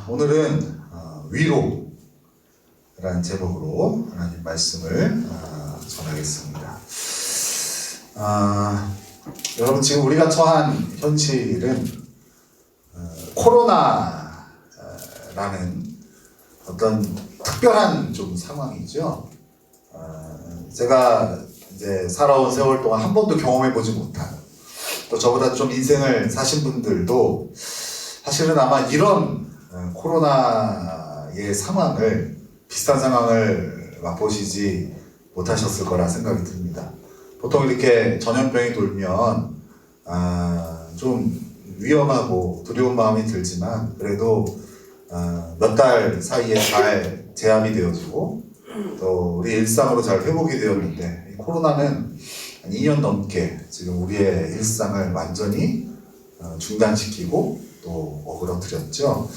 오늘은 위로라는 제목으로 하나님 말씀을 전하겠습니다. 여러분, 지금 우리가 처한 현실은 코로나라는 어떤 특별한 좀 상황이죠. 제가 이제 살아온 세월 동안 한 번도 경험해보지 못한, 또 저보다 좀 인생을 사신 분들도 사실은 아마 이런 코로나의 상황을, 비슷한 상황을 맛보시지 못하셨을 거라 생각이 듭니다. 보통 이렇게 전염병이 돌면 좀 위험하고 두려운 마음이 들지만, 그래도 몇 달 사이에 잘 제압이 되어지고 또 우리 일상으로 잘 회복이 되었는데, 이 코로나는 2년 넘게 지금 우리의 일상을 완전히 중단시키고 또 어그러뜨렸죠.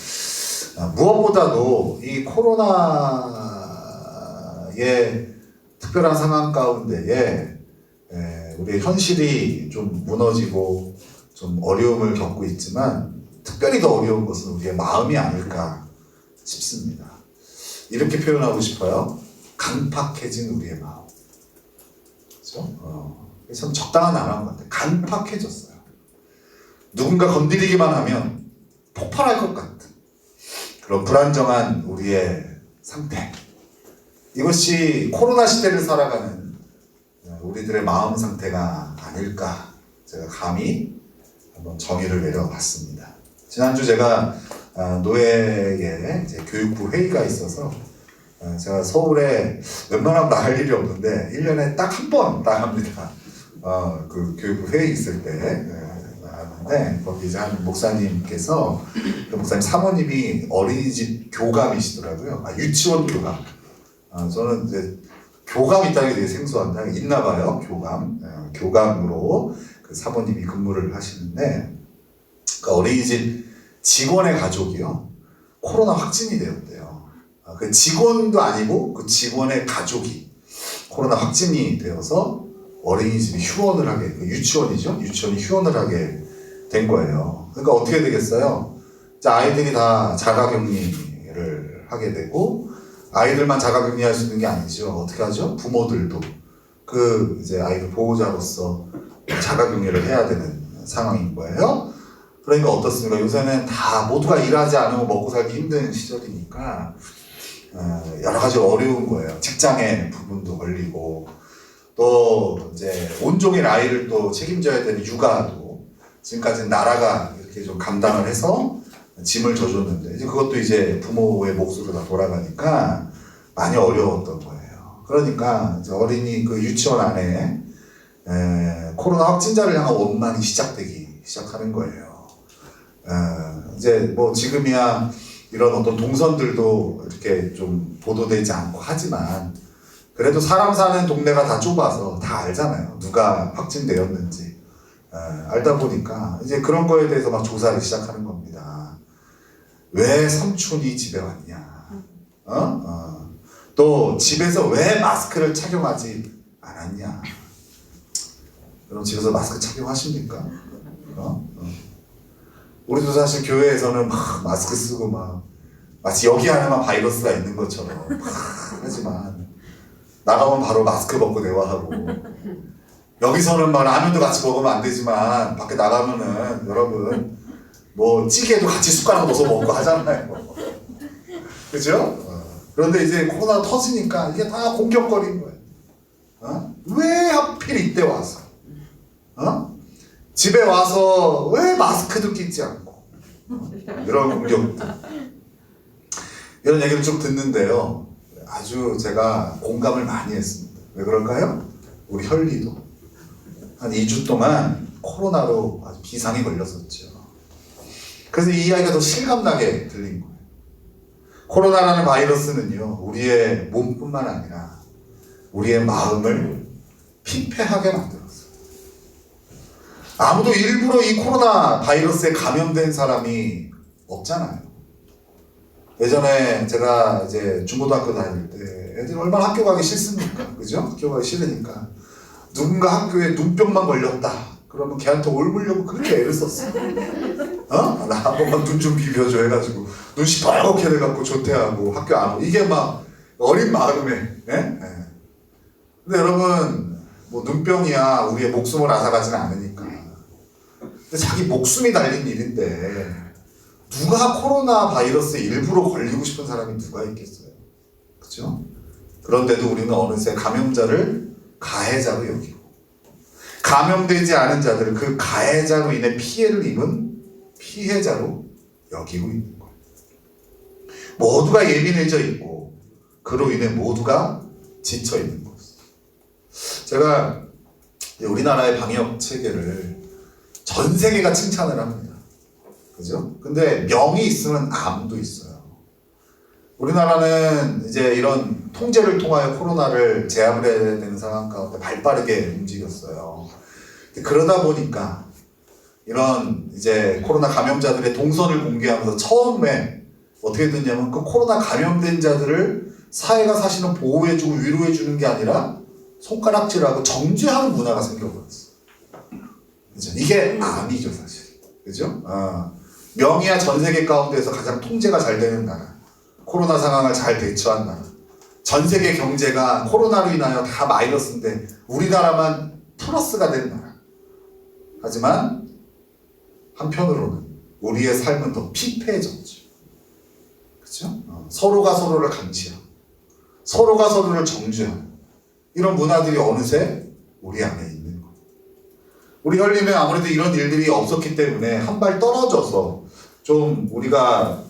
무엇보다도 이 코로나의 특별한 상황 가운데에 우리의 현실이 좀 무너지고 좀 어려움을 겪고 있지만, 특별히 더 어려운 것은 우리의 마음이 아닐까 싶습니다. 이렇게 표현하고 싶어요. 강팍해진 우리의 마음. 그렇죠? 참 적당한 단어인 것 같아요. 강팍해졌어요. 누군가 건드리기만 하면 폭발할 것 같은 그런 불안정한 우리의 상태. 이것이 코로나 시대를 살아가는 우리들의 마음 상태가 아닐까, 제가 감히 한번 정의를 내려봤습니다. 지난주 제가 노예의 이제 교육부 회의가 있어서, 제가 서울에 웬만하면 나갈 일이 없는데 1년에 딱 한 번 나갑니다. 그 교육부 회의 있을 때 나갔는데, 거기 이제 한 목사님께서, 그 목사님 사모님이 어린이집 교감이시더라고요. 유치원 교감. 저는 이제 교감 있다는 게 되게 생소한데, 있나 봐요. 교감. 교감으로 그 사모님이 근무를 하시는데, 그 어린이집 직원의 가족이요, 코로나 확진이 되었대요. 그 직원도 아니고 그 직원의 가족이 코로나 확진이 되어서 어린이집이 휴원을 하게, 그 유치원이죠. 유치원이 휴원을 하게 된 거예요. 그러니까 어떻게 되겠어요? 자, 아이들이 다 자가격리를 하게 되고, 아이들만 자가격리할 수 있는 게 아니죠. 어떻게 하죠? 부모들도 그 이제 아이들 보호자로서 자가격리를 해야 되는 상황인 거예요. 그러니까 어떻습니까? 요새는 다 모두가 일하지 않으면 먹고 살기 힘든 시절이니까 여러 가지 어려운 거예요. 직장의 부분도 걸리고, 또 이제 온종일 아이를 또 책임져야 되는 육아도 지금까지는 나라가 이렇게 좀 감당을 해서 짐을 져줬는데, 이제 그것도 이제 부모의 몫으로 다 돌아가니까 많이 어려웠던 거예요. 그러니까 이제 어린이 그 유치원 안에 코로나 확진자를 향한 원만이 시작하는 거예요. 이제 뭐 지금이야 이런 어떤 동선들도 이렇게 좀 보도되지 않고 하지만, 그래도 사람 사는 동네가 다 좁아서 다 알잖아요. 누가 확진되었는지. 알다 보니까 이제 그런 거에 대해서 막 조사를 시작하는 겁니다. 왜 삼촌이 집에 왔냐? 또 집에서 왜 마스크를 착용하지 않았냐? 여러분, 집에서 마스크 착용하십니까? 우리도 사실 교회에서는 막 마스크 쓰고 막 마치 여기 안에만 바이러스가 있는 것처럼 하지만, 나가면 바로 마스크 벗고 대화하고, 여기서는 막 라면도 같이 먹으면 안 되지만 밖에 나가면은 여러분 뭐 찌개도 같이 숟가락 넣어서 먹고 하잖아요. 그죠? 그런데 이제 코로나 터지니까 이게 다 공격거리는 거예요. 왜 하필 이때 와서? 집에 와서 왜 마스크도 끼지 않고? 이런 공격들. 이런 얘기를 좀 듣는데요, 아주 제가 공감을 많이 했습니다. 왜 그럴까요? 우리 혈리도 한 2주 동안 코로나로 아주 비상이 걸렸었죠. 그래서 이 이야기가 더 실감나게 들린 거예요. 코로나라는 바이러스는요, 우리의 몸뿐만 아니라 우리의 마음을 피폐하게 만들었어요. 아무도 일부러 이 코로나 바이러스에 감염된 사람이 없잖아요. 예전에 제가 이제 중고등학교 다닐 때 애들이 얼마나 학교 가기 싫습니까? 그죠? 학교 가기 싫으니까 누군가 학교에 눈병만 걸렸다 그러면 걔한테 옮으려고 그렇게 애를 썼어요. 나 한 번만 눈 좀 비벼줘 해가지고 눈 시퍼렇게 돼갖고 조퇴하고 학교 안 오고 이게 막 어린 마음에 근데 여러분 뭐 눈병이야 우리의 목숨을 앗아가지는 않으니까 근데 자기 목숨이 달린 일인데 누가 코로나 바이러스에 일부러 걸리고 싶은 사람이 누가 있겠어요? 그렇죠? 그런데도 우리는 어느새 감염자를 가해자로 여기고 감염되지 않은 자들을 그 가해자로 인해 피해를 입은 피해자로 여기고 있는 거예요. 모두가 예민해져 있고 그로 인해 모두가 지쳐 있는 거예요. 제가 우리나라의 방역 체계를 전 세계가 칭찬을 합니다. 그죠? 근데 명이 있으면 암도 있어요. 우리나라는 이제 이런 통제를 통하여 코로나를 제압을 해야 되는 상황 가운데 발빠르게 움직였어요. 그러다 보니까 이런 이제 코로나 감염자들의 동선을 공개하면서 처음에 어떻게 됐냐면 그 코로나 감염된 자들을 사회가 사실은 보호해주고 위로해주는 게 아니라 손가락질하고 정죄하는 문화가 생겨버렸어요. 그죠? 이게 암이죠, 사실. 그죠? 명의야 전 세계 가운데서 가장 통제가 잘 되는 나라. 코로나 상황을 잘 대처한 나라. 전 세계 경제가 코로나로 인하여 다 마이너스인데 우리나라만 플러스가 된 나라. 하지만 한편으로는 우리의 삶은 더 피폐해졌죠. 그죠? 서로가 서로를 감시하고 서로가 서로를 정죄하는 이런 문화들이 어느새 우리 안에 있는 거예요. 우리 현리는 아무래도 이런 일들이 없었기 때문에 한 발 떨어져서 좀 우리가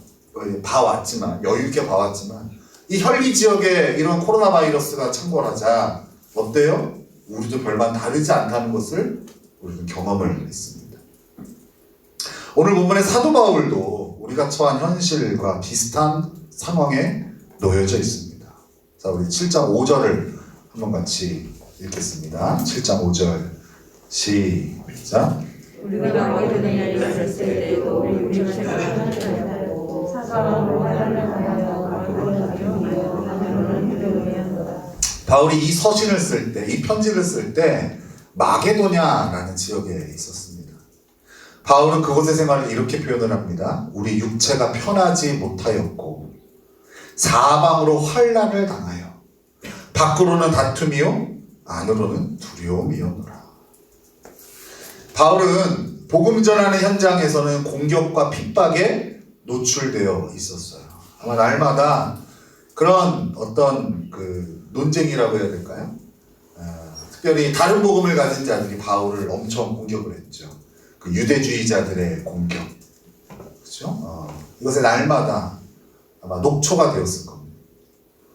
봐왔지만 여유 있게 봐왔지만 이 현리 지역에 이런 코로나 바이러스가 창궐하자 어때요? 우리도 별반 다르지 않다는 것을 우리는 경험을 했습니다. 오늘 본문의 사도 바울도 우리가 처한 현실과 비슷한 상황에 놓여져 있습니다. 자, 우리 7장 5절을 한번 같이 읽겠습니다. 7장 5절 시작. 우리가 어디든지 있을 때에도 우리 육체가 하나님을 사사로 하나님하여 바울이 이 서신을 쓸 때, 이 편지를 쓸 때 마게도냐라는 지역에 있었습니다. 바울은 그곳의 생활을 이렇게 표현을 합니다. 우리 육체가 편하지 못하였고 사방으로 환난을 당하여 밖으로는 다툼이요 안으로는 두려움이었노라. 바울은 복음 전하는 현장에서는 공격과 핍박에 노출되어 있었어요. 아마 날마다 그런 어떤 그 논쟁이라고 해야 될까요? 특별히 다른 복음을 가진 자들이 바울을 엄청 공격을 했죠. 그 유대주의자들의 공격. 그렇죠? 이것에 날마다 아마 녹초가 되었을 겁니다.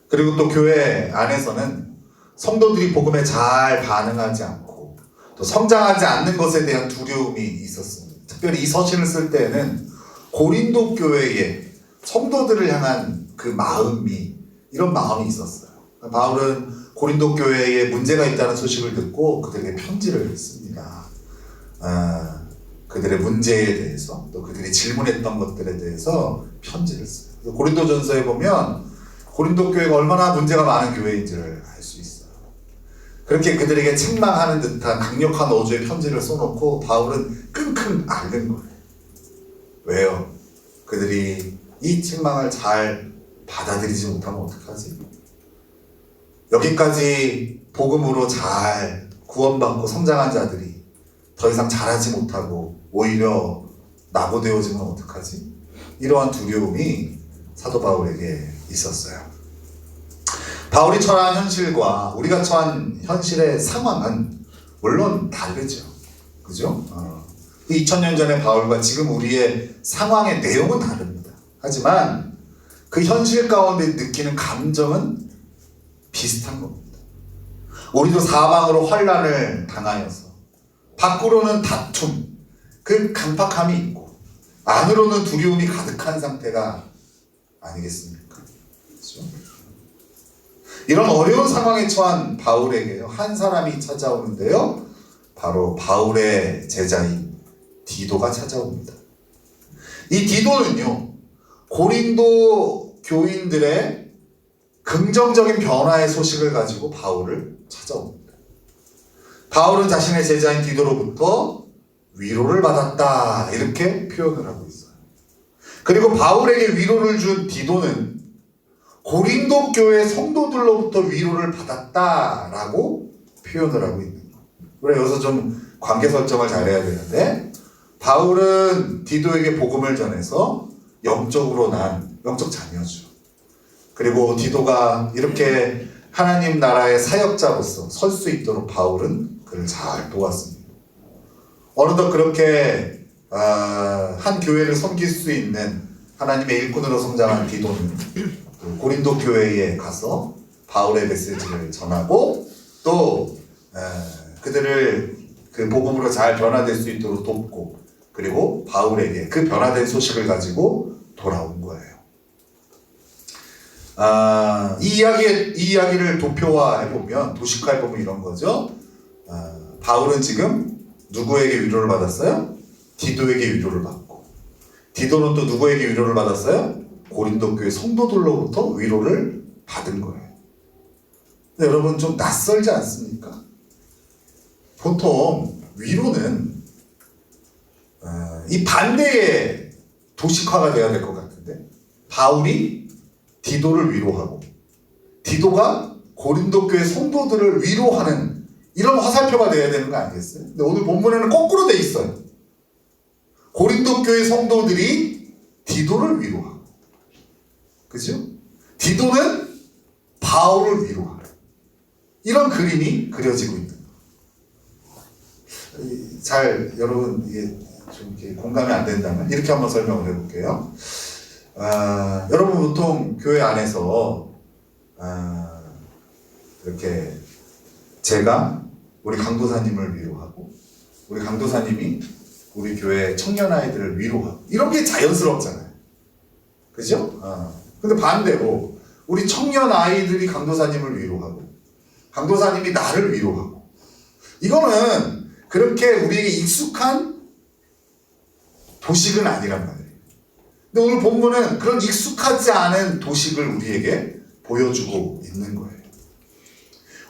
그리고 또 교회 안에서는 성도들이 복음에 잘 반응하지 않고 또 성장하지 않는 것에 대한 두려움이 있었습니다. 특별히 이 서신을 쓸 때에는 고린도 교회의 성도들을 향한 그 마음이 이런 마음이 있었어요. 바울은 고린도 교회에 문제가 있다는 소식을 듣고 그들에게 편지를 씁니다. 그들의 문제에 대해서 또 그들이 질문했던 것들에 대해서 편지를 써요. 고린도전서에 보면 고린도 교회가 얼마나 문제가 많은 교회인지를 알 수 있어요. 그렇게 그들에게 책망하는 듯한 강력한 어조의 편지를 써놓고 바울은 끙끙 앓는 거예요. 왜요? 그들이 이 책망을 잘 받아들이지 못하면 어떡하지? 여기까지 복음으로 잘 구원받고 성장한 자들이 더 이상 잘하지 못하고 오히려 낙오되어지면 어떡하지? 이러한 두려움이 사도 바울에게 있었어요. 바울이 처한 현실과 우리가 처한 현실의 상황은 물론 다르죠. 그죠? 2000년 전의 바울과 지금 우리의 상황의 내용은 다릅니다. 하지만 그 현실 가운데 느끼는 감정은 비슷한 겁니다. 우리도 사방으로 환난을 당하여서 밖으로는 다툼, 그 강팍함이 있고 안으로는 두려움이 가득한 상태가 아니겠습니까? 그렇죠? 이런 어려운 상황에 처한 바울에게요 한 사람이 찾아오는데요 바로 바울의 제자인 디도가 찾아옵니다. 이 디도는요 고린도 교인들의 긍정적인 변화의 소식을 가지고 바울을 찾아옵니다. 바울은 자신의 제자인 디도로부터 위로를 받았다 이렇게 표현을 하고 있어요. 그리고 바울에게 위로를 준 디도는 고린도 교회 성도들로부터 위로를 받았다라고 표현을 하고 있는 거예요. 그래 여기서 좀 관계 설정을 잘해야 되는데 바울은 디도에게 복음을 전해서 영적으로 난 영적 자녀죠. 그리고 디도가 이렇게 하나님 나라의 사역자로서 설 수 있도록 바울은 그를 잘 도왔습니다. 어느덧 그렇게 한 교회를 섬길 수 있는 하나님의 일꾼으로 성장한 디도는 고린도 교회에 가서 바울의 메시지를 전하고 또 그들을 그 복음으로 잘 변화될 수 있도록 돕고 그리고 바울에게 그 변화된 소식을 가지고 돌아온 거예요. 이 이야기를 도표화해보면 도식화해보면 이런 거죠. 바울은 지금 누구에게 위로를 받았어요? 디도에게 위로를 받고 디도는 또 누구에게 위로를 받았어요? 고린도 교회 성도들로부터 위로를 받은 거예요. 근데 여러분 좀 낯설지 않습니까? 보통 위로는 이 반대의 도식화가 돼야 될 것 같은데 바울이 디도를 위로하고 디도가 고린도 교회 성도들을 위로하는 이런 화살표가 돼야 되는 거 아니겠어요? 근데 오늘 본문에는 거꾸로 돼 있어요. 고린도 교회 성도들이 디도를 위로하고 그죠? 디도는 바울을 위로하고 이런 그림이 그려지고 있는 거예요. 잘 여러분 이게 좀 이렇게 공감이 안 된다면 이렇게 한번 설명을 해볼게요. 여러분 보통 교회 안에서 이렇게 제가 우리 강도사님을 위로하고 우리 강도사님이 우리 교회 청년 아이들을 위로하고 이런 게 자연스럽잖아요. 그죠? 근데 반대로 우리 청년 아이들이 강도사님을 위로하고 강도사님이 나를 위로하고 이거는 그렇게 우리에게 익숙한 도식은 아니란 말이에요. 근데 오늘 본문은 그런 익숙하지 않은 도식을 우리에게 보여주고 있는 거예요.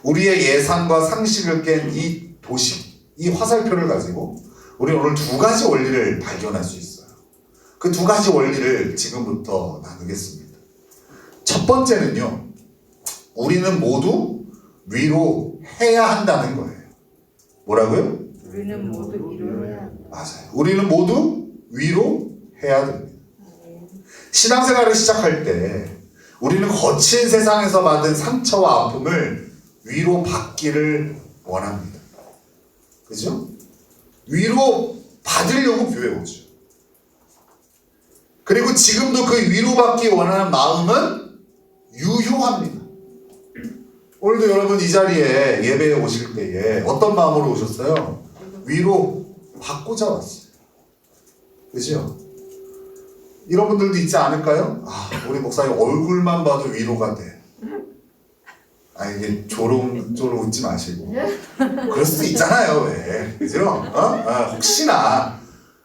우리의 예상과 상식을 깬 이 도식, 이 화살표를 가지고 우리는 오늘 두 가지 원리를 발견할 수 있어요. 그 두 가지 원리를 지금부터 나누겠습니다. 첫 번째는요, 우리는 모두 위로해야 한다는 거예요. 뭐라고요? 우리는 모두 위로해야 한다. 맞아요. 우리는 모두 위로해야 됩니다. 신앙생활을 시작할 때 우리는 거친 세상에서 받은 상처와 아픔을 위로받기를 원합니다. 그죠? 위로 받으려고 교회 오죠. 그리고 지금도 그 위로받기 원하는 마음은 유효합니다. 오늘도 여러분 이 자리에 예배에 오실 때에 어떤 마음으로 오셨어요? 위로 받고자 왔어요. 그죠? 이런 분들도 있지 않을까요? 우리 목사님 얼굴만 봐도 위로가 돼. 이게 조롱조롱 웃지 마시고. 그럴 수도 있잖아요, 왜. 그죠? 혹시나,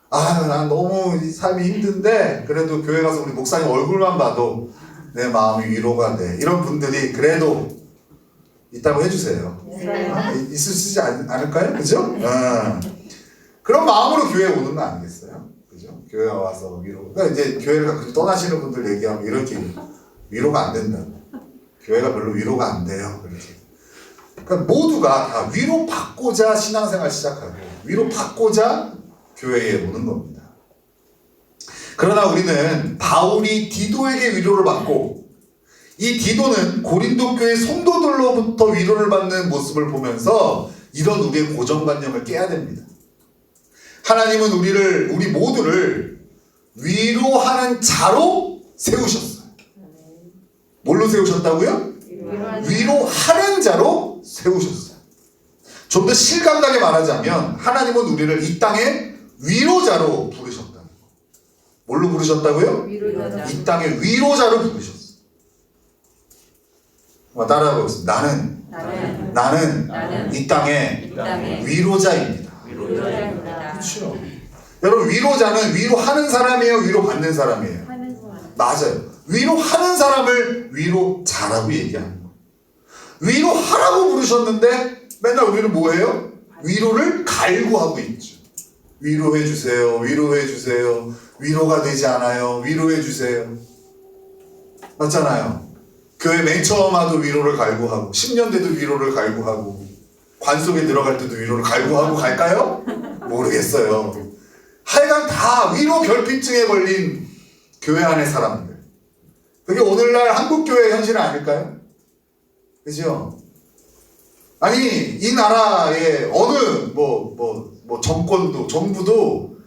난 너무 이 삶이 힘든데, 그래도 교회 가서 우리 목사님 얼굴만 봐도 내 마음이 위로가 돼. 이런 분들이 그래도 있다고 해주세요. 있으시지 않을까요? 그죠? 그런 마음으로 교회에 오는 거 아니겠어요? 그죠? 교회 와서 위로. 그러니까 이제 교회를 가끔 떠나시는 분들 얘기하면 이렇게 위로가 안 된다. 교회가 별로 위로가 안 돼요. 그렇게. 그러니까 모두가 다 위로받고자 신앙생활 시작하고 위로받고자 교회에 오는 겁니다. 그러나 우리는 바울이 디도에게 위로를 받고 이 디도는 고린도 교회 성도들로부터 위로를 받는 모습을 보면서 이런 우리의 고정관념을 깨야 됩니다. 하나님은 우리 모두를 위로하는 자로 세우셨어요. 뭘로 세우셨다고요? 위로하는 자로 세우셨어요. 좀 더 실감나게 말하자면 하나님은 우리를 이 땅의 위로자로 부르셨다는 거. 뭘로 부르셨다고요? 위로자. 이 땅의 위로자로 부르셨어요. 따라해보겠습니다. 나는 이 땅의 위로자입니다. 그렇죠. 여러분 위로자는 위로하는 사람이에요? 위로받는 사람이에요? 맞아요. 위로하는 사람을 위로자라고 얘기하는 거예요. 위로하라고 부르셨는데 맨날 우리는 뭐예요? 위로를 갈구하고 있죠. 위로해 주세요. 위로해 주세요. 위로가 되지 않아요. 위로해 주세요. 맞잖아요. 교회 맨 처음 와도 위로를 갈구하고 10년 돼도 위로를 갈구하고 관 속에 들어갈 때도 위로를 갈구하고 갈까요? 모르겠어요. 하여간 다 위로 결핍증에 걸린 교회 안의 사람들. 그게 오늘날 한국교회의 현실 아닐까요? 그죠? 아니 이 나라의 어느 정권도 정부도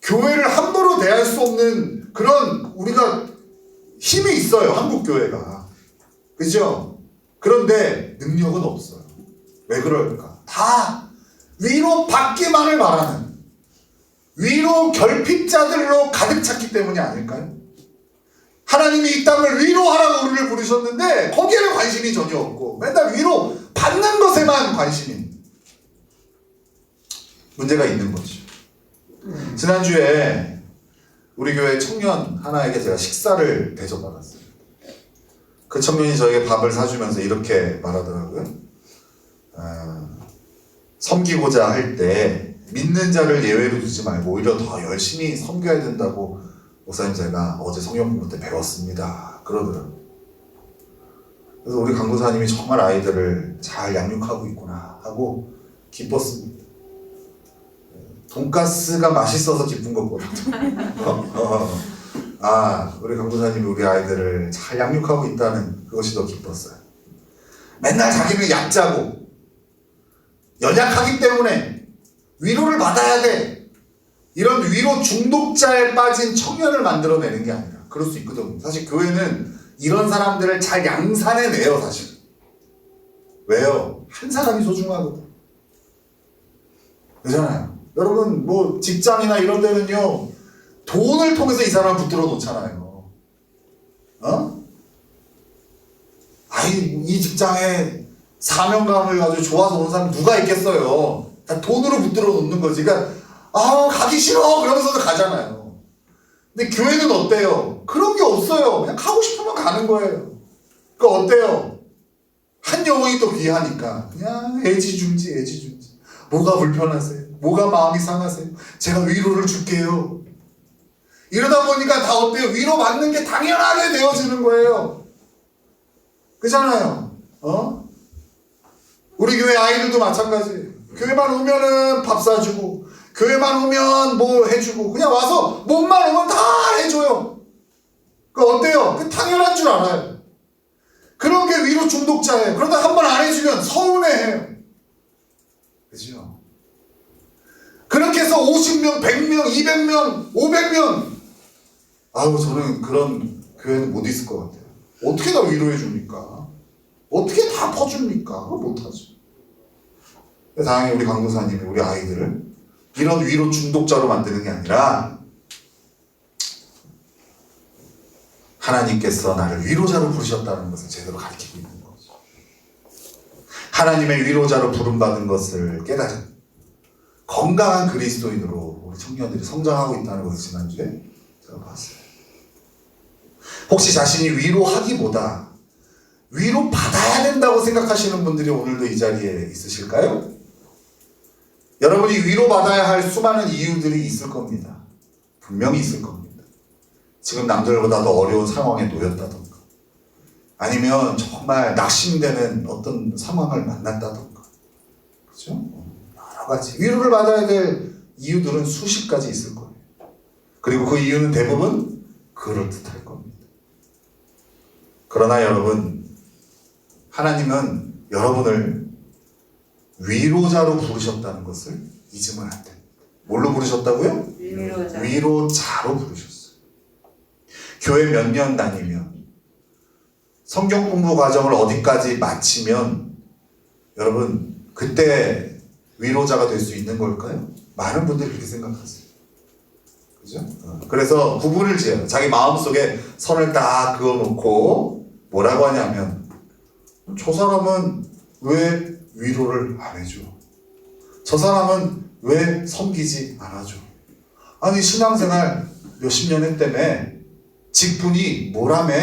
교회를 함부로 대할 수 없는 그런 우리가 힘이 있어요. 한국교회가. 그죠? 그런데 능력은 없어요. 왜 그럴까? 다 위로 받기만을 바라는 위로 결핍자들로 가득 찼기 때문이 아닐까요? 하나님이 이 땅을 위로하라고 우리를 부르셨는데 거기에는 관심이 전혀 없고 맨날 위로 받는 것에만 관심인 문제가 있는 거죠. 지난주에 우리 교회 청년 하나에게 제가 식사를 대접받았어요. 그 청년이 저에게 밥을 사주면서 이렇게 말하더라고요. 섬기고자 할 때 믿는 자를 예외로 두지 말고 오히려 더 열심히 섬겨야 된다고 목사님 제가 어제 성경 공부 때 배웠습니다. 그러더라고요. 그래서 우리 강도사님이 정말 아이들을 잘 양육하고 있구나 하고 기뻤습니다. 돈가스가 맛있어서 기쁜 것보다 우리 강도사님이 우리 아이들을 잘 양육하고 있다는 그것이 더 기뻤어요. 맨날 자기는 얕자고 연약하기 때문에 위로를 받아야 돼. 이런 위로 중독자에 빠진 청년을 만들어내는 게 아니라 그럴 수 있거든요. 사실 교회는 이런 사람들을 잘 양산해내요. 사실. 왜요? 한 사람이 소중하거든. 그렇잖아요. 여러분 뭐 직장이나 이런 데는요 돈을 통해서 이 사람을 붙들어 놓잖아요. 이 직장에 사명감을 가지고 좋아서 온 사람 누가 있겠어요. 다 돈으로 붙들어 놓는 거지. 그러니까 가기 싫어 그러면서도 가잖아요. 근데 교회는 어때요? 그런 게 없어요. 그냥 가고 싶으면 가는 거예요. 그러니까 어때요? 한 영혼이 또 귀하니까 그냥 애지중지 뭐가 불편하세요? 뭐가 마음이 상하세요? 제가 위로를 줄게요. 이러다 보니까 다 어때요? 위로받는 게 당연하게 되어지는 거예요. 그잖아요. 우리 교회 아이들도 마찬가지예요. 교회만 오면은 밥 사주고 교회만 오면 뭐 해주고 그냥 와서 몸만 오면 다 해줘요. 그 어때요? 그 당연한 줄 알아요. 그런 게 위로 중독자예요. 그러다 한 번 안 해주면 서운해해요. 그죠? 그렇게 해서 50명, 100명, 200명, 500명 저는 그런 교회는 못 있을 것 같아요. 어떻게 다 위로해 줍니까? 어떻게 다 퍼줍니까? 못하죠. 다행히 우리 강도사님이 우리 아이들을 이런 위로 중독자로 만드는 게 아니라 하나님께서 나를 위로자로 부르셨다는 것을 제대로 가르치고 있는 거죠. 하나님의 위로자로 부름받은 것을 깨달은 건강한 그리스도인으로 우리 청년들이 성장하고 있다는 것을 지난주에 제가 봤어요. 혹시 자신이 위로하기보다 위로받아야 된다고 생각하시는 분들이 오늘도 이 자리에 있으실까요? 여러분이 위로받아야 할 수많은 이유들이 있을 겁니다. 분명히 있을 겁니다. 지금 남들보다 더 어려운 상황에 놓였다던가 아니면 정말 낙심되는 어떤 상황을 만났다던가 그렇죠? 여러 가지 위로를 받아야 될 이유들은 수십 가지 있을 거예요. 그리고 그 이유는 대부분 그럴듯할 겁니다. 그러나 여러분 하나님은 여러분을 위로자로 부르셨다는 것을 잊으면 안 됩니다. 뭘로 부르셨다고요? 위로자로 부르셨어요. 교회 몇 년 다니면 성경 공부 과정을 어디까지 마치면 여러분 그때 위로자가 될 수 있는 걸까요? 많은 분들이 그렇게 생각하세요. 그죠? 그래서 구분을 지어요. 자기 마음속에 선을 딱 그어놓고 뭐라고 하냐면 저 사람은 왜 위로를 안 해줘? 저 사람은 왜 섬기지 않아줘? 아니 신앙생활 몇십 년 했다며 직분이 뭐라며?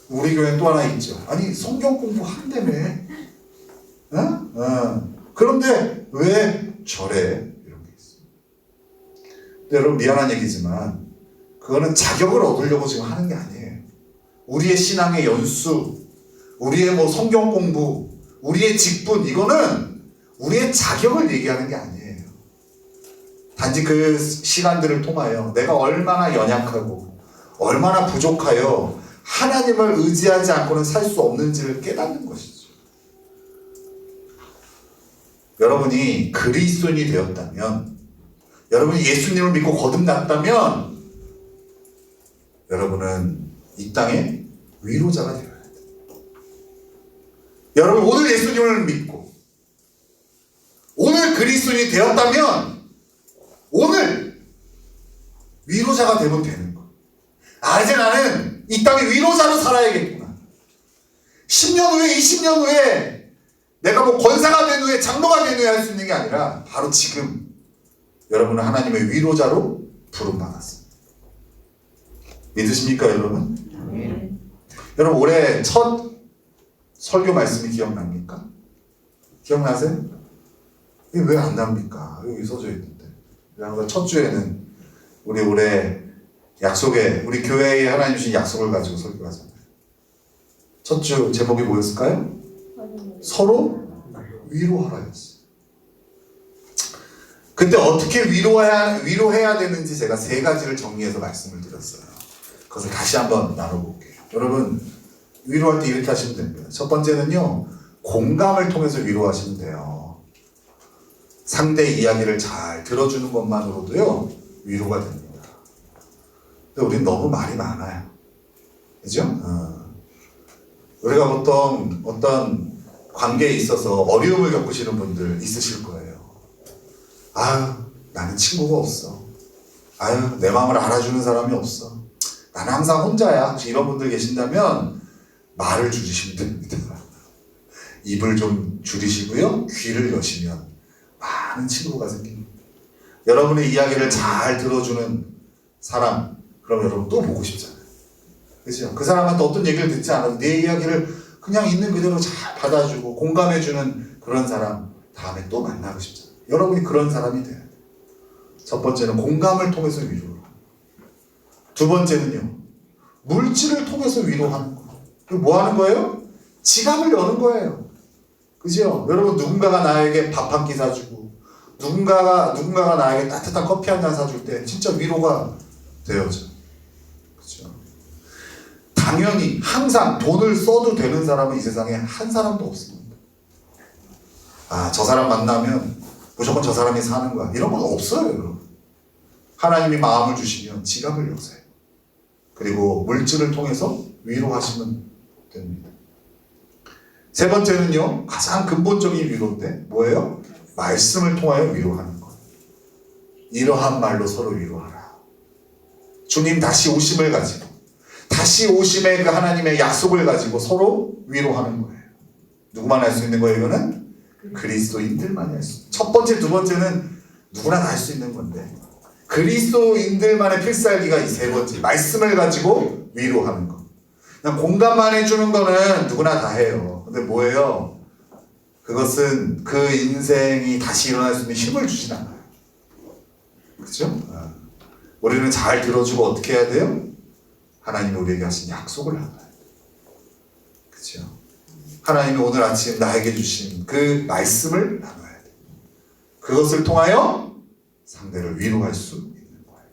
우리 교회는 또 하나 있죠. 아니 성경 공부 한다며 그런데 왜 저래? 이런 게 있어요. 여러분 미안한 얘기지만 그거는 자격을 얻으려고 지금 하는 게 아니에요. 우리의 신앙의 연수, 우리의 뭐 성경 공부, 우리의 직분, 이거는 우리의 자격을 얘기하는 게 아니에요. 단지 그 시간들을 통하여 내가 얼마나 연약하고 얼마나 부족하여 하나님을 의지하지 않고는 살 수 없는지를 깨닫는 것이죠. 여러분이 그리스도인이 되었다면, 여러분이 예수님을 믿고 거듭났다면 여러분은 이 땅의 위로자가 되어야 돼요. 여러분 오늘 예수님을 믿고 오늘 그리스도인이 되었다면 오늘 위로자가 되면 되는 거. 이제 나는 이 땅의 위로자로 살아야겠구나. 10년 후에 20년 후에 내가 뭐 권사가 된 후에 장로가 된 후에 할 수 있는 게 아니라 바로 지금 여러분은 하나님의 위로자로 부름받았습니다. 믿으십니까 여러분? 여러분 올해 첫 설교 말씀이 기억납니까? 기억나세요? 이게 왜 안 납니까? 여기 써져 있는데. 항상 첫 주에는 우리 올해 약속에 우리 교회에 하나님 주신 약속을 가지고 설교하잖아요. 첫 주 제목이 뭐였을까요? 서로 위로하라였어요. 그때 어떻게 위로해야 되는지 제가 3가지를 정리해서 말씀을 드렸어요. 그것을 다시 한번 나눠볼게요. 여러분 위로할 때 이렇게 하시면 됩니다. 첫 번째는요, 공감을 통해서 위로하시면 돼요. 상대 이야기를 잘 들어주는 것만으로도요 위로가 됩니다. 근데 우린 너무 말이 많아요. 그죠? 우리가 보통 어떤 관계에 있어서 어려움을 겪으시는 분들 있으실 거예요. 나는 친구가 없어. 내 마음을 알아주는 사람이 없어. 나는 항상 혼자야. 혹시 이런 분들 계신다면 말을 줄이시면 됩니다. 입을 좀 줄이시고요. 귀를 여시면 많은 친구가 생깁니다. 여러분의 이야기를 잘 들어주는 사람, 그럼 여러분 또 보고 싶잖아요. 그죠? 그 사람한테 어떤 얘기를 듣지 않아도 내 이야기를 그냥 있는 그대로 잘 받아주고 공감해주는 그런 사람 다음에 또 만나고 싶잖아요. 여러분이 그런 사람이 돼야 돼요. 첫 번째는 공감을 통해서 위로를 하는 거예요. 두 번째는요, 물질을 통해서 위로하는 거예요. 뭐 하는 거예요? 지갑을 여는 거예요. 그죠? 여러분 누군가가 나에게 밥 한 끼 사주고 누군가가 나에게 따뜻한 커피 한 잔 사줄 때 진짜 위로가 되어져. 그죠? 당연히 항상 돈을 써도 되는 사람은 이 세상에 한 사람도 없습니다. 저 사람 만나면 무조건 저 사람이 사는 거야. 이런 건 없어요, 여러분. 하나님이 마음을 주시면 지갑을 여세요. 그리고 물질을 통해서 위로하시면 됩니다. 세 번째는요, 가장 근본적인 위로인데 뭐예요? 말씀을 통하여 위로하는 거예요. 이러한 말로 서로 위로하라. 주님 다시 오심을 가지고, 다시 오심의 그 하나님의 약속을 가지고 서로 위로하는 거예요. 누구만 할 수 있는 거예요, 이거는? 그리스도인들만이 할 수 있는. 첫 번째, 두 번째는 누구나 다 할 수 있는 건데, 그리스도인들만의 필살기가 이 세 번째, 말씀을 가지고 위로하는 거. 그냥 공감만 해주는 거는 누구나 다 해요. 근데 뭐예요? 그것은 그 인생이 다시 일어날 수 있는 힘을 주진 않아요. 그죠? 우리는 잘 들어주고 어떻게 해야 돼요? 하나님이 우리에게 하신 약속을 나눠야 돼요. 그죠? 하나님이 오늘 아침 나에게 주신 그 말씀을 나눠야 돼요. 그것을 통하여 상대를 위로할 수 있는 거예요.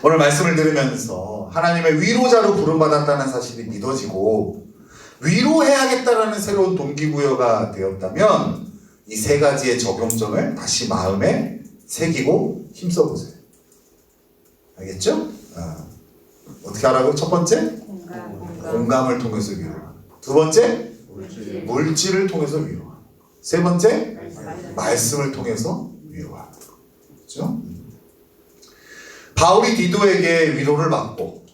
오늘 말씀을 들으면서 하나님의 위로자로 부름받았다는 사실이 믿어지고 위로해야겠다라는 새로운 동기부여가 되었다면 이 3가지의 적용점을 다시 마음에 새기고 힘써보세요. 알겠죠? 어떻게 하라고? 첫 번째, 공감을 통해서 위로하는 거. 두 번째, 물질을 통해서 위로하는 거. 세 번째, 말씀을 통해서 위로하는 거. 그렇죠? 바울이 디도에게 위로를 받고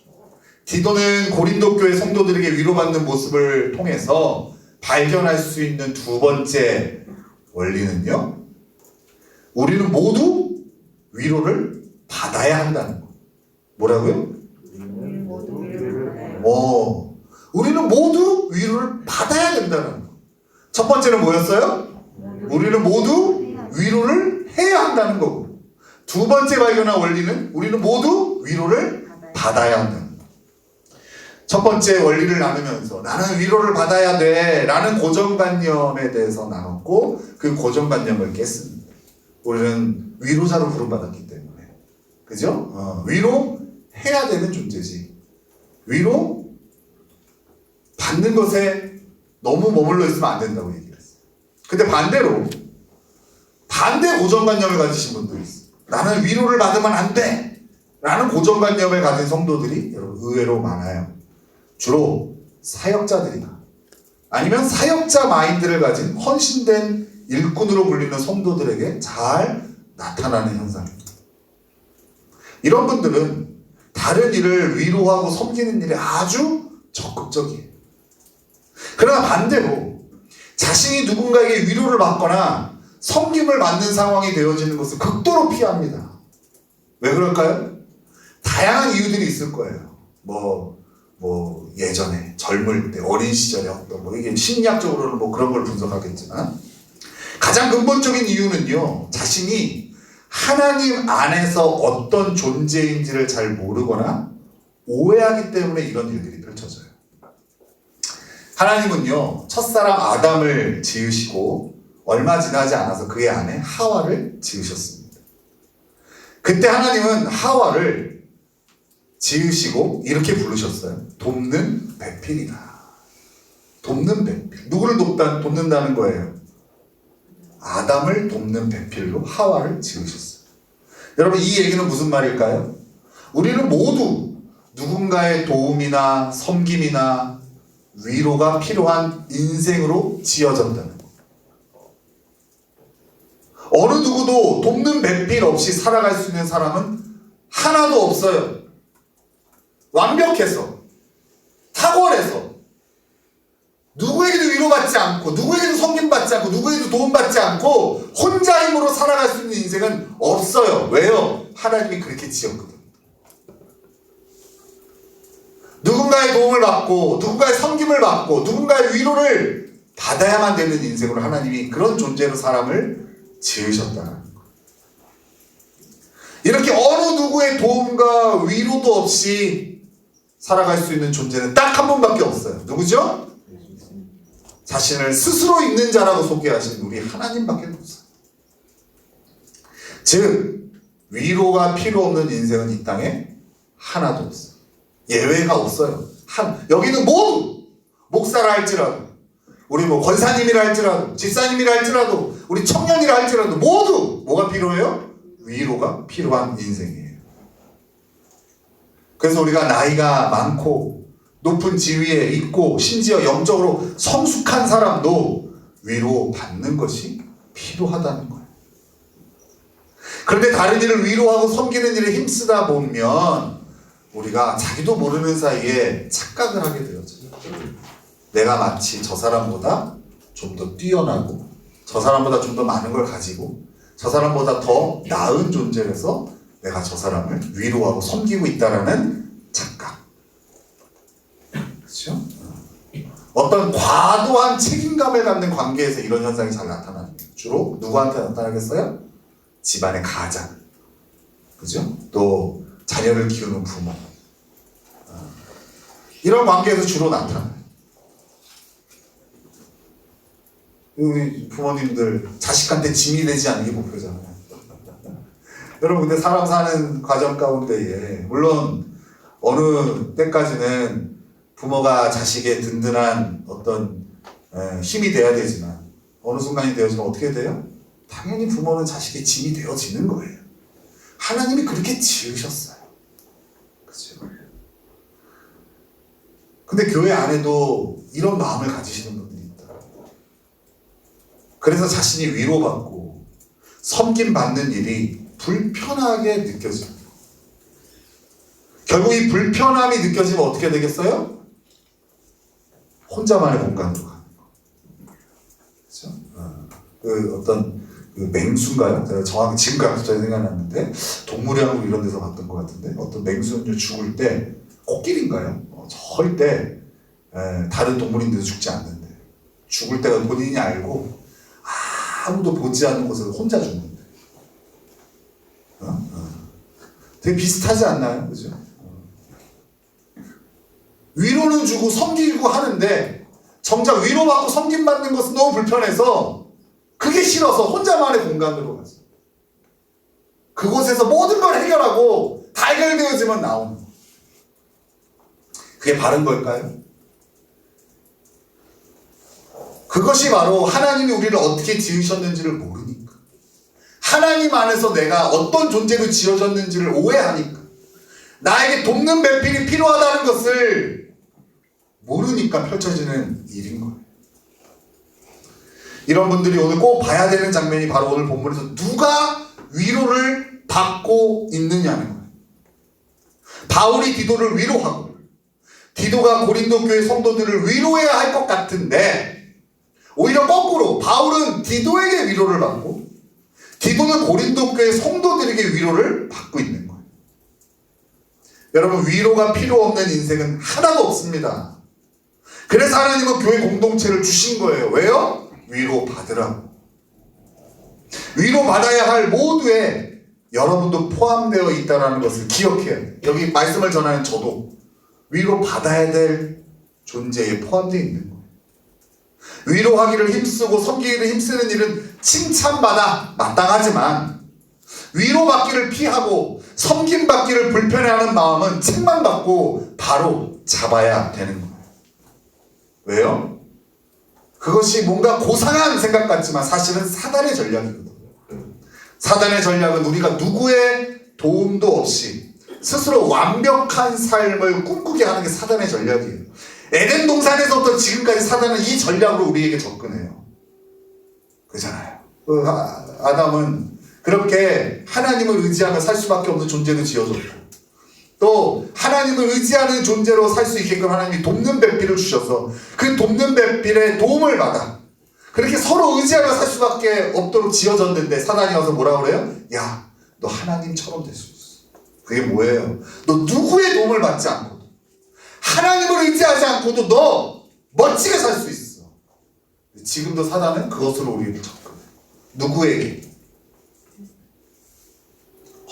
디도는 고린도 교회 성도들에게 위로받는 모습을 통해서 발견할 수 있는 두 번째 원리는요, 우리는 모두 위로를 받아야 한다는 거. 뭐라고요? 우리는 모두 위로를 받아야 된다는 거. 첫 번째는 뭐였어요? 우리는 모두 위로를 해야 한다는 거고, 두 번째 발견한 원리는 우리는 모두 위로를 받아야 한다. 첫 번째 원리를 나누면서 나는 위로를 받아야 돼 라는 고정관념에 대해서 나눴고 그 고정관념을 깼습니다. 우리는 위로자로 부름받았기 때문에. 그죠? 위로해야 되는 존재지. 위로 받는 것에 너무 머물러 있으면 안 된다고 얘기를 했어요. 근데 반대로 반대 고정관념을 가지신 분들이 있어요. 나는 위로를 받으면 안 돼! 라는 고정관념을 가진 성도들이 여러분 의외로 많아요. 주로 사역자들이나 아니면 사역자 마인드를 가진 헌신된 일꾼으로 불리는 성도들에게 잘 나타나는 현상입니다. 이런 분들은 다른 일을 위로하고 섬기는 일에 아주 적극적이에요. 그러나 반대로 자신이 누군가에게 위로를 받거나 섬김을 받는 상황이 되어지는 것을 극도로 피합니다. 왜 그럴까요? 다양한 이유들이 있을 거예요. 예전에 젊을 때 어린 시절에 어떤 이게 심리학적으로는 그런 걸 분석하겠지만 가장 근본적인 이유는요, 자신이 하나님 안에서 어떤 존재인지를 잘 모르거나 오해하기 때문에 이런 일들이 펼쳐져요. 하나님은요, 첫사람 아담을 지으시고 얼마 지나지 않아서 그의 아내 하와를 지으셨습니다. 그때 하나님은 하와를 지으시고 이렇게 부르셨어요. 돕는 배필이다. 돕는 배필. 누구를 돕는다는 거예요? 아담을 돕는 배필로 하와를 지으셨어요. 여러분, 이 얘기는 무슨 말일까요? 우리는 모두 누군가의 도움이나 섬김이나 위로가 필요한 인생으로 지어졌다는 거. 어느 누구도 돕는 배필 없이 살아갈 수 있는 사람은 하나도 없어요. 완벽해서, 탁월해서, 누구에게도 위로받지 않고, 누구에게도 섬김받지 않고, 누구에게도 도움받지 않고 혼자 힘으로 살아갈 수 있는 인생은 없어요. 왜요? 하나님이 그렇게 지었거든요. 누군가의 도움을 받고, 누군가의 섬김을 받고, 누군가의 위로를 받아야만 되는 인생으로 하나님이 그런 존재로 사람을 지으셨다는 거예요. 이렇게 어느 누구의 도움과 위로도 없이 살아갈 수 있는 존재는 딱 한 분밖에 없어요. 누구죠? 자신을 스스로 있는 자라고 소개하신 우리 하나님밖에 없어요. 즉, 위로가 필요 없는 인생은 이 땅에 하나도 없어요. 예외가 없어요. 여기는 모두 목사라 할지라도, 우리 권사님이라 할지라도, 집사님이라 할지라도, 우리 청년이라 할지라도 모두 뭐가 필요해요? 위로가 필요한 인생이에요. 그래서 우리가 나이가 많고 높은 지위에 있고 심지어 영적으로 성숙한 사람도 위로받는 것이 필요하다는 거예요. 그런데 다른 일을 위로하고 섬기는 일에 힘쓰다 보면 우리가 자기도 모르는 사이에 착각을 하게 되어져요. 내가 마치 저 사람보다 좀 더 뛰어나고 저 사람보다 좀 더 많은 걸 가지고 저 사람보다 더 나은 존재라서 내가 저 사람을 위로하고 섬기고 있다라는 착각. 그렇죠? 어떤 과도한 책임감을 갖는 관계에서 이런 현상이 잘 나타납니다. 주로 누구한테 나타나겠어요? 집안의 가장. 그죠? 또 자녀를 키우는 부모. 이런 관계에서 주로 나타나요. 우리 부모님들 자식한테 짐이 되지 않는 게 목표잖아요. 여러분, 근데 사람 사는 과정 가운데에 물론 어느 때까지는 부모가 자식의 든든한 어떤 힘이 돼야 되지만 어느 순간이 되어지면 어떻게 돼요? 당연히 부모는 자식의 짐이 되어지는 거예요. 하나님이 그렇게 지으셨어요. 그렇죠? 근데 교회 안에도 이런 마음을 가지시는 분들이 있다. 그래서 자신이 위로받고 섬김받는 일이 불편하게 느껴집니다. 결국 이 불편함이 느껴지면 어떻게 되겠어요? 혼자만의 공간으로 가는 거. 그렇죠? 어떤 맹수인가요? 제가 정확히 지금 갑자기 생각났는데 동물의왕국 이런 데서 봤던 것 같은데 어떤 맹수는 죽을 때 코끼리인가요? 절대 다른 동물인데도 죽지 않는데 죽을 때가 본인이 알고 아무도 보지 않는 곳에서 혼자 죽는데 되게 비슷하지 않나요? 그죠? 위로는 주고 섬기고 하는데 정작 위로받고 섬김받는 것은 너무 불편해서 그게 싫어서 혼자만의 공간으로 가서 그곳에서 모든 걸 해결하고 다 해결되어지면 나오는 거예요. 그게 바른 걸까요? 그것이 바로 하나님이 우리를 어떻게 지으셨는지를 모르니까, 하나님 안에서 내가 어떤 존재로 지어졌는지를 오해하니까, 나에게 돕는 배필이 필요하다는 것을 모르니까 펼쳐지는 일인 거예요. 이런 분들이 오늘 꼭 봐야 되는 장면이 바로 오늘 본문에서 누가 위로를 받고 있느냐는 거예요. 바울이 디도를 위로하고 디도가 고린도 교회 성도들을 위로해야 할 것 같은데, 오히려 거꾸로 바울은 디도에게 위로를 받고 디도는 고린도 교회 성도들에게 위로를 받고 있는 거예요. 여러분, 위로가 필요 없는 인생은 하나도 없습니다. 그래서 하나님은 교회 공동체를 주신 거예요. 왜요? 위로 받으라고. 위로 받아야 할 모두에 여러분도 포함되어 있다는 것을 기억해야 돼요. 여기 말씀을 전하는 저도 위로 받아야 될 존재에 포함되어 있는 거예요. 위로하기를 힘쓰고 섬기기를 힘쓰는 일은 칭찬받아 마땅하지만, 위로받기를 피하고 섬김받기를 불편해하는 마음은 책망받고 바로 잡아야 되는 거예요. 왜요? 그것이 뭔가 고상한 생각 같지만 사실은 사단의 전략이거든요. 사단의 전략은 우리가 누구의 도움도 없이 스스로 완벽한 삶을 꿈꾸게 하는 게 사단의 전략이에요. 에덴 동산에서부터 지금까지 사단은 이 전략으로 우리에게 접근해요. 그렇잖아요. 아담은 그렇게 하나님을 의지하며 살 수밖에 없는 존재로 지어졌고, 또 하나님을 의지하는 존재로 살 수 있게끔 하나님이 돕는 배필을 주셔서 그 돕는 배필의 도움을 받아 그렇게 서로 의지하며 살 수밖에 없도록 지어졌는데, 사단이 와서 뭐라고 그래요? 야, 너 하나님처럼 될 수 있어. 그게 뭐예요? 너 누구의 도움을 받지 않고 하나님을 의지하지 않고도 너 멋지게 살 수 있어. 지금도 사단은 그것으로 우리에게 접근해. 누구에게?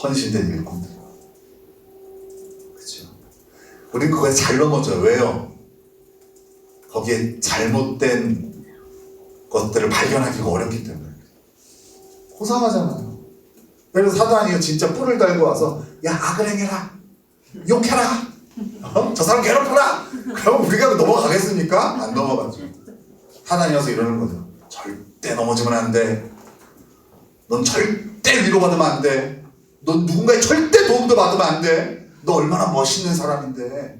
헌신된 일꾼들. 그렇죠? 우리는 그거에 잘 넘어져요. 왜요? 거기에 잘못된 것들을 발견하기가 어렵기 때문에. 고상하잖아요. 그래서 사단이 진짜 뿔을 달고 와서 야, 악을 행해라, 욕해라, 저 사람 괴롭혀라. 그럼 우리가 넘어가겠습니까? 안 넘어가죠. 하나님 와서 이러는 거죠. 절대 넘어지면 안 돼. 넌 절대 위로받으면 안 돼. 넌 누군가의 절대 도움도 받으면 안 돼. 너 얼마나 멋있는 사람인데.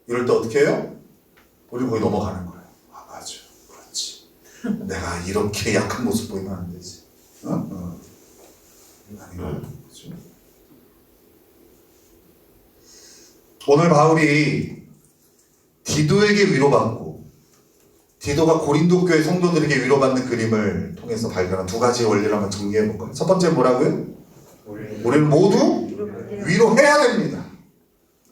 이럴 때 어떻게 해요? 우리 거기 넘어가는 거예요. 아, 맞아. 그렇지. 내가 이렇게 약한 모습 보이면 안 되지. 그렇죠? 오늘 바울이 디도에게 위로받고 디도가 고린도 교회 성도들에게 위로받는 그림을 통해서 발견한 두 가지 원리를 한번 정리해 볼까요? 첫 번째 뭐라고요? 우리는 모두 위로해야 됩니다.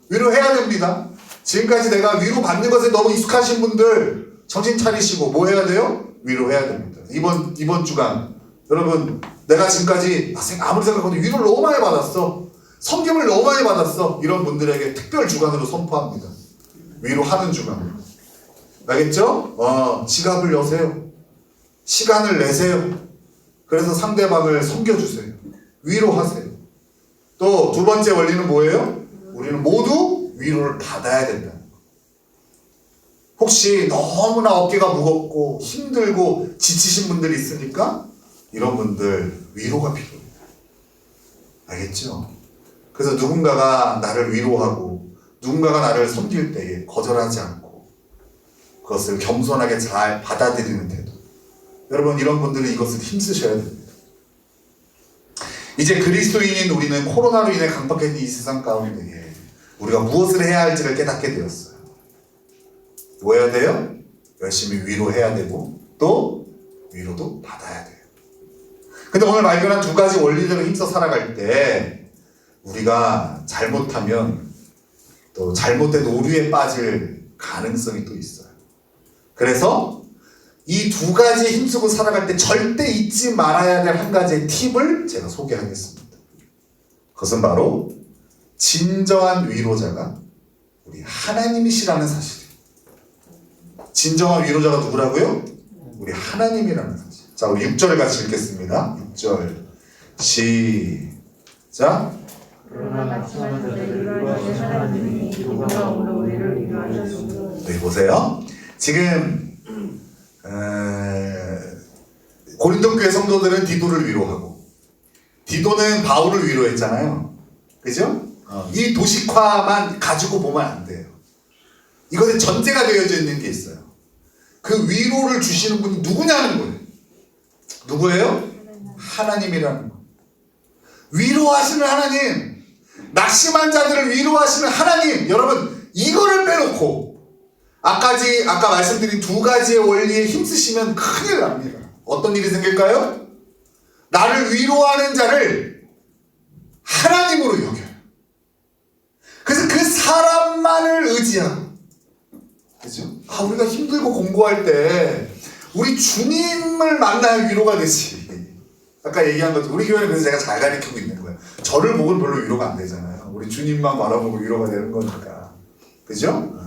위로해야 됩니다. 지금까지 내가 위로받는 것에 너무 익숙하신 분들 정신 차리시고 뭐 해야 돼요? 위로해야 됩니다. 이번 주간 여러분, 내가 지금까지 아무리 생각해도 위로를 너무 많이 받았어, 섬김을 너무 많이 받았어, 이런 분들에게 특별 주간으로 선포합니다. 위로하는 주간. 알겠죠? 지갑을 여세요. 시간을 내세요. 그래서 상대방을 섬겨주세요. 위로하세요. 또 두 번째 원리는 뭐예요? 우리는 모두 위로를 받아야 된다는 거. 혹시 너무나 어깨가 무겁고 힘들고 지치신 분들이 있으니까 이런 분들 위로가 필요해요. 알겠죠? 그래서 누군가가 나를 위로하고 누군가가 나를 섬길 때에 거절하지 않고 그것을 겸손하게 잘 받아들이는 태도. 여러분, 이런 분들은 이것을 힘쓰셔야 됩니다. 이제 그리스도인인 우리는 코로나로 인해 강박해진 이 세상 가운데에 우리가 무엇을 해야 할지를 깨닫게 되었어요. 뭐 해야 돼요? 열심히 위로해야 되고 또 위로도 받아야 돼요. 근데 오늘 발견한 두 가지 원리들을 힘써 살아갈 때 우리가 잘못하면 또 잘못된 오류에 빠질 가능성이 또 있어요. 그래서 이 두 가지 힘쓰고 살아갈 때 절대 잊지 말아야 될 한 가지의 팁을 제가 소개하겠습니다. 그것은 바로 진정한 위로자가 우리 하나님이시라는 사실이에요. 진정한 위로자가 누구라고요? 우리 하나님이라는 사실. 자, 우리 6절을 같이 읽겠습니다. 6절 시작. 그러나 낙심한 자들을 위로하신 하나님이 기도 마음으로 우리를 위로하셨으니. 네, 보세요. 지금 고린도 교회 성도들은 디도를 위로하고 디도는 바울을 위로했잖아요. 그죠? 이 도식화만 가지고 보면 안 돼요. 이것에 전제가 되어져 있는 게 있어요. 그 위로를 주시는 분이 누구냐는 거예요. 누구예요? 하나님이라는 거. 위로하시는 하나님, 낙심한 자들을 위로하시는 하나님. 여러분, 이거를 빼놓고 아까 말씀드린 두 가지의 원리에 힘쓰시면 큰일 납니다. 어떤 일이 생길까요? 나를 위로하는 자를 하나님으로 여겨요. 그래서 그 사람만을 의지하고, 그죠? 우리가 힘들고 공부할 때 우리 주님을 만나야 위로가 되지. 아까 얘기한 거죠. 우리 교회는 그래서 제가 잘 가르치고 있는 거예요. 저를 보고는 별로 위로가 안 되잖아요. 우리 주님만 바라보고 위로가 되는 거니까. 그죠?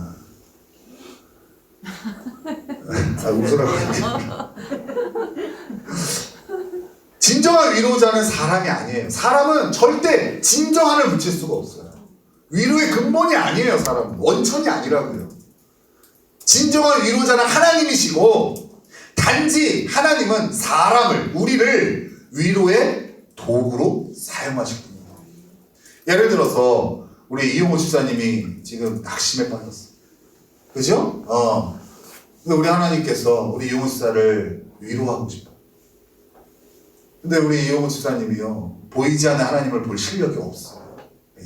웃으라고 하니까. 진정한 위로자는 사람이 아니에요. 사람은 절대 진정한을 붙일 수가 없어요. 위로의 근본이 아니에요. 사람은 원천이 아니라고요. 진정한 위로자는 하나님이시고, 단지 하나님은 사람을, 우리를 위로의 도구로 사용하실 분입니다. 예를 들어서 우리 이용호 집사님이 지금 낙심에 빠졌어요. 그죠? 근데 우리 하나님께서 우리 이용호 집사를 위로하고 싶어요. 근데 우리 이용호 집사님이요, 보이지 않는 하나님을 볼 실력이 없어요.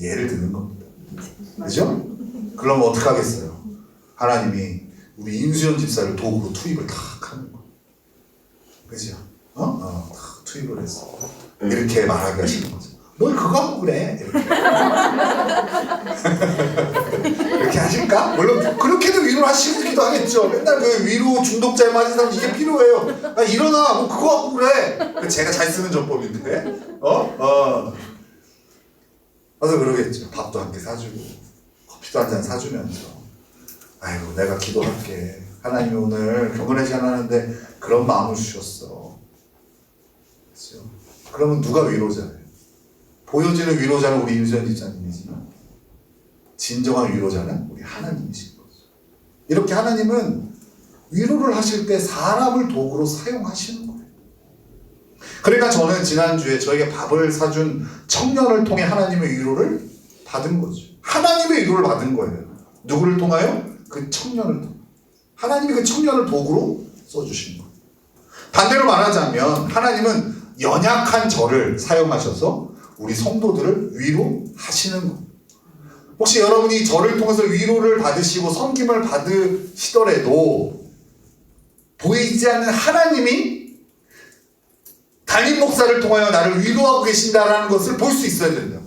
예를 드는 겁니다. 그죠? 그러면 어떻게 하겠어요? 하나님이 우리 임수연 집사를 도구로 투입을 탁 하는 거예요. 그죠? 탁 투입을 했어. 이렇게 말하게 하시는 거죠. 뭘 그거 하고 그래? 이렇게 하실까? 물론 그렇게도 위로를 하시기도 하겠죠. 맨날 그 위로 중독자에 맞은 사람 이게 필요해요. 일어나, 뭐 그거 하고 그래. 제가 잘 쓰는 전법인데. 그래서 그러겠죠. 밥도 함께 사주고 커피도 한 잔 사주면서, 아이고 내가 기도할게. 하나님이 오늘 경건의 시간 하는데 그런 마음을 주셨어. 그렇죠? 그러면 누가 위로자예요? 보여지는 위로자는 우리 임수연 집사님이지만 진정한 위로자는 우리 하나님이신 거죠. 이렇게 하나님은 위로를 하실 때 사람을 도구로 사용하시는 거예요. 그러니까 저는 지난주에 저에게 밥을 사준 청년을 통해 하나님의 위로를 받은 거죠. 하나님의 위로를 받은 거예요. 누구를 통하여? 그 청년을 통해. 하나님이 그 청년을 도구로 써주신 거예요. 반대로 말하자면 하나님은 연약한 저를 사용하셔서 우리 성도들을 위로하시는 거예요. 혹시 여러분이 저를 통해서 위로를 받으시고 섬김을 받으시더라도 보이지 않는 하나님이 담임 목사를 통하여 나를 위로하고 계신다는 것을 볼 수 있어야 된다고.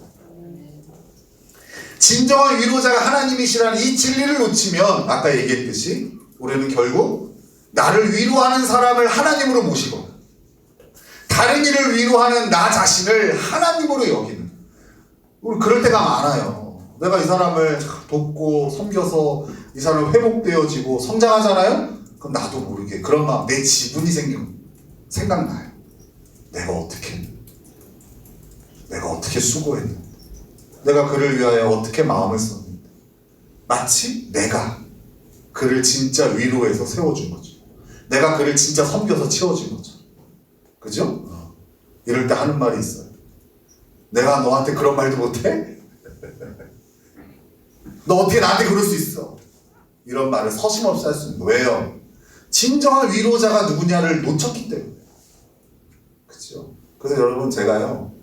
진정한 위로자가 하나님이시라는 이 진리를 놓치면 아까 얘기했듯이 우리는 결국 나를 위로하는 사람을 하나님으로 모시고 다른 이를 위로하는 나 자신을 하나님으로 여기는, 우리 그럴 때가 많아요. 내가 이 사람을 돕고 섬겨서 이 사람이 회복되어지고 성장하잖아요? 그럼 나도 모르게 그런 마음, 내 지분이 생각나요. 내가 어떻게 했는데, 내가 어떻게 수고했는데, 내가 그를 위하여 어떻게 마음을 썼는데, 마치 내가 그를 진짜 위로해서 세워준 거죠. 내가 그를 진짜 섬겨서 채워준 거죠. 그죠? 이럴 때 하는 말이 있어요. 내가 너한테 그런 말도 못해? 너 어떻게 나한테 그럴 수 있어? 이런 말을 서슴없이 할 수 있는 거예요. 왜요? 진정한 위로자가 누구냐를 놓쳤기 때문에. 그죠? 그래서 여러분, 제가요,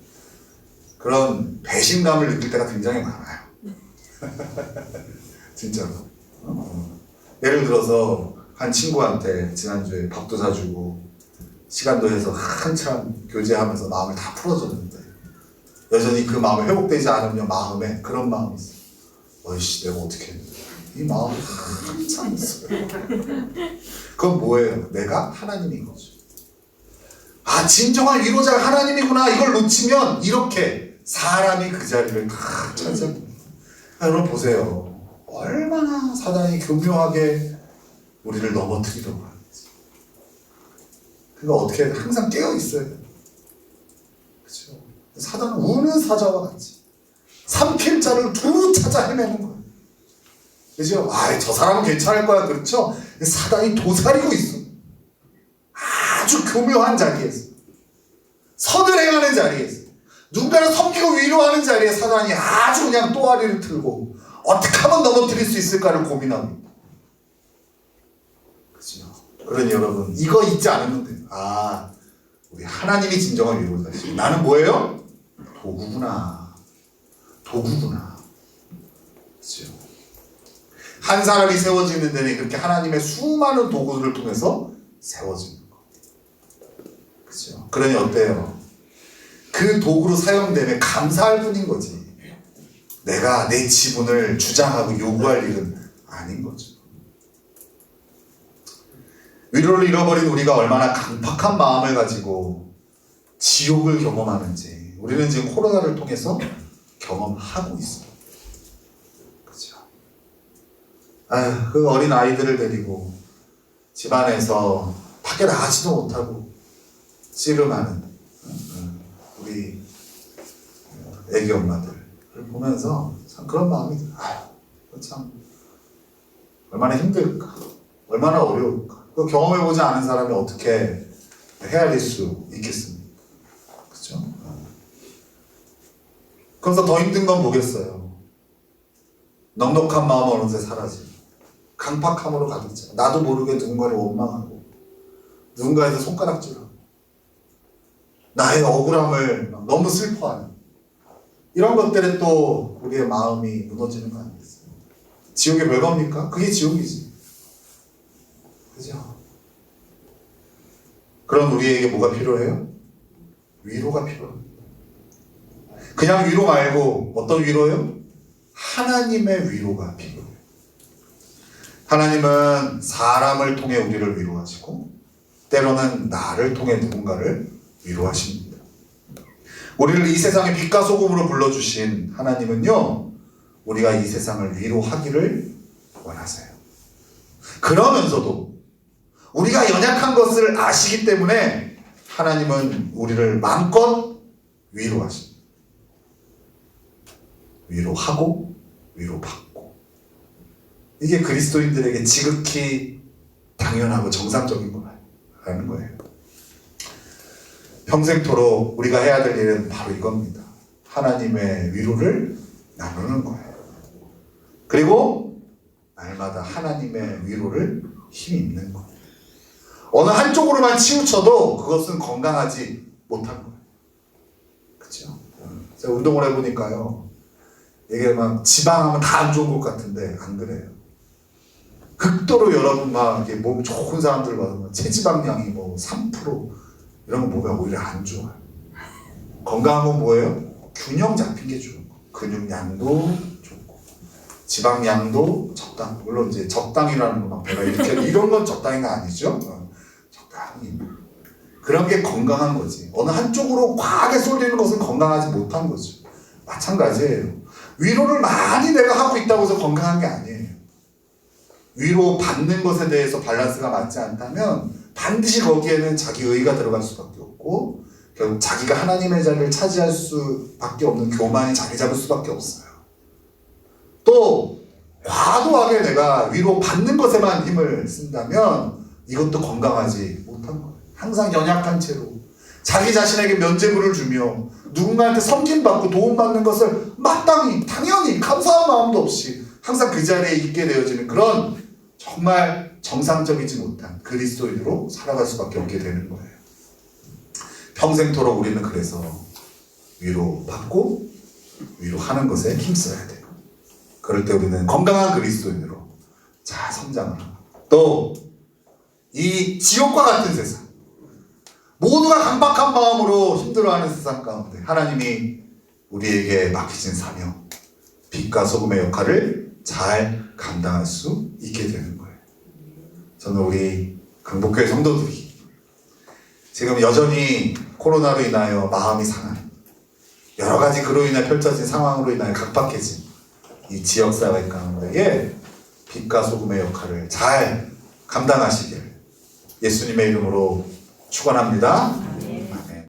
그런 배신감을 느낄 때가 굉장히 많아요. 진짜로. 예를 들어서 한 친구한테 지난주에 밥도 사주고 시간도 해서 한참 교제하면서 마음을 다 풀어줬는데 여전히 그 마음이 회복되지 않으면 마음에 그런 마음이 있어요. 어이씨, 내가 어떻게 했는데 이 마음이 한참 있어요. 그건 뭐예요? 내가 하나님인 거죠. 아, 진정한 위로자가 하나님이구나. 이걸 놓치면 이렇게 사람이 그 자리를 다 차지합니다. 여러분 보세요. 얼마나 사단이 교묘하게 우리를 넘어뜨리려고 하는지. 그러니까 어떻게 항상 깨어 있어야 돼요. 그렇죠? 사단은 우는 사자와 같이 삼킬 자를 두루 찾아 헤매는 거예요. 그죠? 아, 저 사람은 괜찮을 거야. 그렇죠? 사단이 도사리고 있어. 아주 교묘한 자리에서, 선을 행하는 자리에서, 누군가를 섬기고 위로하는 자리에 사단이 아주 그냥 또아리를 틀고 어떻게 하면 넘어뜨릴 수 있을까를 고민합니다. 그죠? 그러니 여러분, 이거 잊지 않으면 돼요. 아, 우리 하나님이 진정한 위로자시. 나는 뭐예요? 도구구나. 도구구나. 그죠? 한 사람이 세워지는 데는 그렇게 하나님의 수많은 도구들을 통해서 세워지는 거. 그죠? 그러니 어때요? 그 도구로 사용되면 감사할 뿐인 거지. 내가 내 지분을 주장하고 요구할 일은 아닌 거죠. 위로를 잃어버린 우리가 얼마나 강팍한 마음을 가지고 지옥을 경험하는지 우리는 지금 코로나를 통해서 경험하고 있어요. 그죠? 아휴, 그 어린 아이들을 데리고 집안에서 밖에 나가지도 못하고 씨름하는 우리 애기 엄마들을 보면서 참 그런 마음이 들어요. 아휴, 참 얼마나 힘들까, 얼마나 어려울까. 그 경험해보지 않은 사람이 어떻게 헤아릴 수 있겠습니까? 그렇죠? 그래서 더 힘든 건 뭐겠어요? 넉넉한 마음은 어느새 사라지고 강팍함으로 가득 차. 나도 모르게 누군가를 원망하고 누군가에서 손가락질하고 나의 억울함을 너무 슬퍼하는 이런 것들에 또 우리의 마음이 무너지는 거 아니겠어요? 지옥이 별겁니까? 그게 지옥이지. 그죠? 그럼 우리에게 뭐가 필요해요? 위로가 필요합니다. 그냥 위로 말고 어떤 위로요? 하나님의 위로가 필요해요. 하나님은 사람을 통해 우리를 위로하시고 때로는 나를 통해 누군가를 위로하십니다. 우리를 이 세상의 빛과 소금으로 불러주신 하나님은요, 우리가 이 세상을 위로하기를 원하세요. 그러면서도 우리가 연약한 것을 아시기 때문에 하나님은 우리를 마음껏 위로하십니다. 위로하고 위로받고. 이게 그리스도인들에게 지극히 당연하고 정상적인 거라는 거예요. 평생토록 우리가 해야 될 일은 바로 이겁니다. 하나님의 위로를 나누는 거예요. 그리고 날마다 하나님의 위로를 힘입는 거예요. 어느 한쪽으로만 치우쳐도 그것은 건강하지 못한 거예요. 그렇죠? 제가 운동을 해보니까요, 이게 막 지방하면 다 안 좋은 것 같은데 안 그래요. 극도로 여러분 막 이게 몸 좋은 사람들 봐도 체지방량이 뭐 3% 이런 거 보면 오히려 안 좋아요. 건강한 건 뭐예요? 균형 잡힌 게 좋은 거. 근육량도 좋고 지방량도 적당. 물론 이제 적당이라는 거 막 내가 이렇게 이런 건 적당히가 아니죠. 적당히 그런 게 건강한 거지. 어느 한쪽으로 과하게 쏠리는 것은 건강하지 못한 거죠. 마찬가지예요. 위로를 많이 내가 하고 있다고 해서 건강한 게 아니에요. 위로 받는 것에 대해서 밸런스가 맞지 않다면 반드시 거기에는 자기 의가 들어갈 수밖에 없고 결국 자기가 하나님의 자리를 차지할 수밖에 없는 교만이 자리 잡을 수밖에 없어요. 또 과도하게 내가 위로 받는 것에만 힘을 쓴다면 이것도 건강하지 못한 거예요. 항상 연약한 채로 자기 자신에게 면죄부를 주며 누군가한테 섬김받고 도움받는 것을 마땅히 당연히 감사한 마음도 없이 항상 그 자리에 있게 되어지는 그런 정말 정상적이지 못한 그리스도인으로 살아갈 수밖에 없게 되는 거예요. 평생토록 우리는 그래서 위로받고 위로하는 것에 힘써야 돼요. 그럴 때 우리는 건강한 그리스도인으로 잘 성장을 합니다. 또 이 지옥과 같은 세상, 모두가 강박한 마음으로 힘들어하는 세상 가운데 하나님이 우리에게 맡기신 사명, 빛과 소금의 역할을 잘 감당할 수 있게 되는 거예요. 저는 우리 강북교회 성도들이 지금 여전히 코로나로 인하여 마음이 상한 여러 가지 그로 인해 펼쳐진 상황으로 인하여 각박해진 이 지역사회 가운데에 빛과 소금의 역할을 잘 감당하시길 예수님의 이름으로 축원합니다.